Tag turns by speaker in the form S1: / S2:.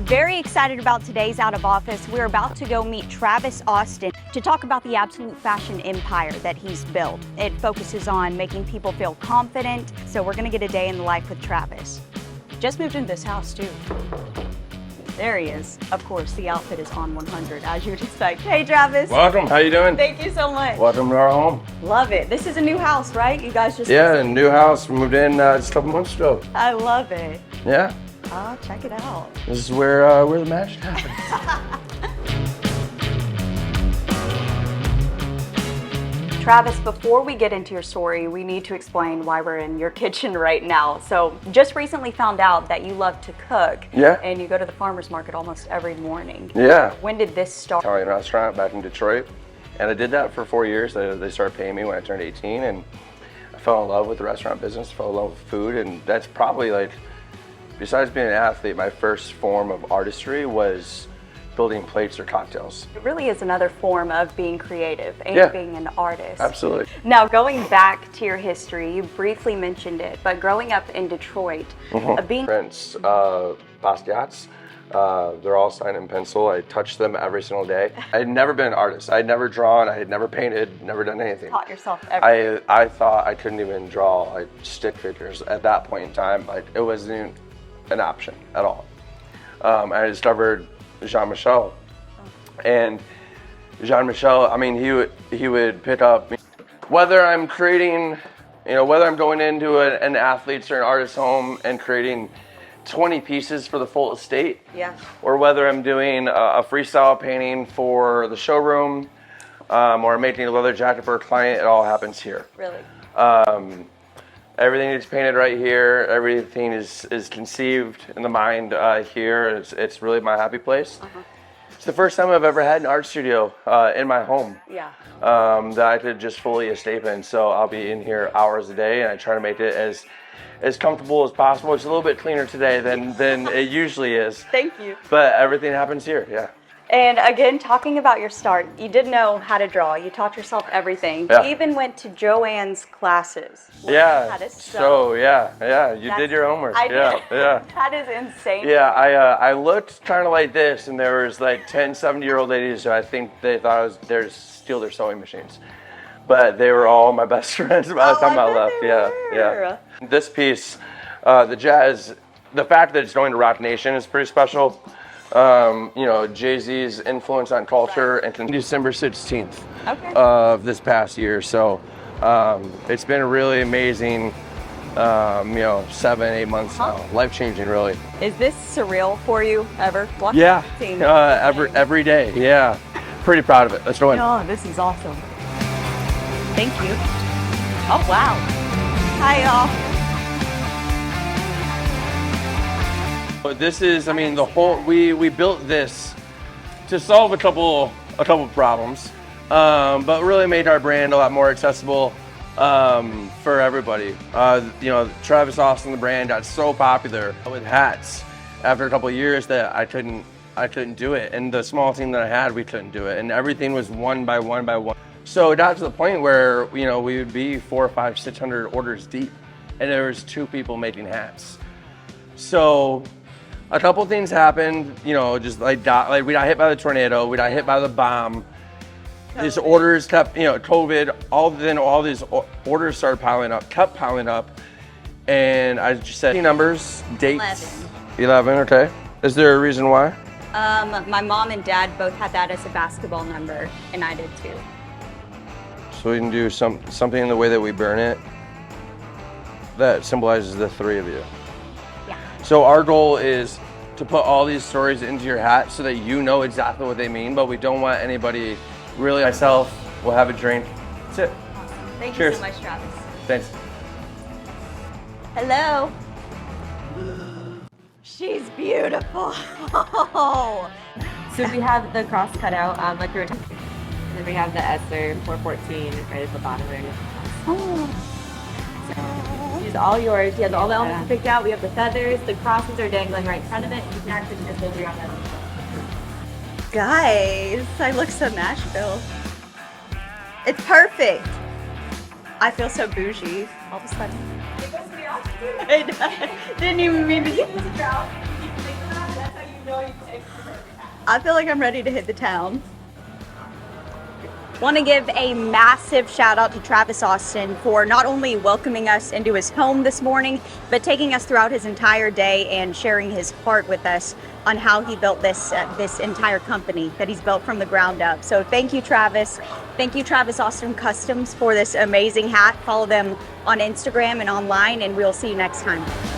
S1: Very excited about today's Out of Office. We're about to go meet Travis Austin to talk about the absolute fashion empire that he's built. It focuses on making people feel confident, so we're gonna get a day in the life with Travis. Just moved into this house too. There he is. Of course, the outfit is on 100, as you would expect. Hey, Travis.
S2: Welcome, how you doing?
S1: Thank you so much.
S2: Welcome to our home.
S1: Love it. This is a new house, right? You guys just...
S2: Yeah, new house, we moved in just a couple months ago.
S1: I love it.
S2: Yeah.
S1: Oh, check it out.
S2: This is where the magic happens.
S1: Travis, before we get into your story, we need to explain why we're in your kitchen right now. So, just recently found out that you love to cook.
S2: Yeah.
S1: And you go to the farmer's market almost every morning.
S2: Yeah.
S1: When did this start?
S2: Italian restaurant back in Detroit. And I did that for 4 years. They started paying me when I turned 18, and I fell in love with the restaurant business, fell in love with food, and that's probably like, besides being an athlete, my first form of artistry was building plates or cocktails.
S1: It really is another form of being creative and being an artist.
S2: Absolutely.
S1: Now, going back to your history, you briefly mentioned it, but growing up in Detroit, being...
S2: Prints, Basquiat's, they're all signed in pencil. I touch them every single day. I had never been an artist. I had never drawn, I had never painted, never done anything.
S1: Taught yourself everything.
S2: I thought I couldn't even draw like stick figures at that point in time. Like, it wasn't even an option at all. I discovered Jean-Michel, and Jean-Michel, I mean, he would pick up, whether I'm creating, whether I'm going into an athlete's or an artist's home and creating 20 pieces for the full estate, or whether I'm doing a freestyle painting for the showroom, or making a leather jacket for a client, it all happens here.
S1: Really?
S2: Everything is painted right here. Everything is conceived in the mind here. It's really my happy place. It's the first time I've ever had an art studio in my home that I could just fully escape in. So I'll be in here hours a day, and I try to make it as comfortable as possible. It's a little bit cleaner today than it usually is.
S1: Thank you.
S2: But everything happens here, yeah.
S1: And again, talking about your start, you did know how to draw. You taught yourself everything.
S2: Yeah.
S1: You even went to Joanne's classes.
S2: Yeah. So yeah, you did your homework.
S1: I did.
S2: Yeah.
S1: That is insane.
S2: Yeah, I looked kind of like this, and there was like 10, 70-year-old ladies who I think they thought I was there to steal their sewing machines. But they were all my best friends by the time I left. Yeah. This piece, the jazz, the fact that it's going to Rock Nation is pretty special. Jay-Z's influence on culture, and December 16th of this past year. So it's been a really amazing, 7-8 months now. Life-changing, really.
S1: Is this surreal for you ever?
S2: Yeah, every day. Yeah, pretty proud of it. Let's go in.
S1: Oh, this is awesome. Thank you. Oh, wow. Hi, y'all.
S2: This is, the whole, we built this to solve a couple problems, but really made our brand a lot more accessible for everybody. Travis Austin, the brand, got so popular with hats after a couple of years that I couldn't do it, and the small team that I had, we couldn't do it, and everything was one by one. So it got to the point where we would be 400, 500, 600 orders deep, and there was 2 people making hats. So a couple things happened, just like we got hit by the tornado, we got hit by the bomb. These orders kept, COVID, all these orders started kept piling up. And I just said numbers, dates. 11, okay. Is there a reason why?
S1: My mom and dad both had that as a basketball number, and I did too.
S2: So we can do something in the way that we burn it that symbolizes the 3 of you. So our goal is to put all these stories into your hat so that you know exactly what they mean, but we don't want anybody, really. Myself, we'll have a drink. That's it.
S1: Awesome. Thank
S2: Cheers.
S1: you so much, Travis.
S2: Thanks.
S1: Hello. She's beautiful.
S3: So we have the cross cut out, like we were talking, and then we have the Esser 414 right at the bottom there. She's all yours. She has all the elements picked out. We have the feathers. The crosses are dangling right in front of it. You can actually just hold around that.
S1: Guys, I look so Nashville. It's perfect. I feel so bougie all of a sudden. I didn't even mean to. I feel like I'm ready to hit the town. Want to give a massive shout out to Travis Austin for not only welcoming us into his home this morning, but taking us throughout his entire day and sharing his heart with us on how he built this entire company that he's built from the ground up. So thank you, Travis. Thank you, Travis Austin Customs, for this amazing hat. Follow them on Instagram and online, and we'll see you next time.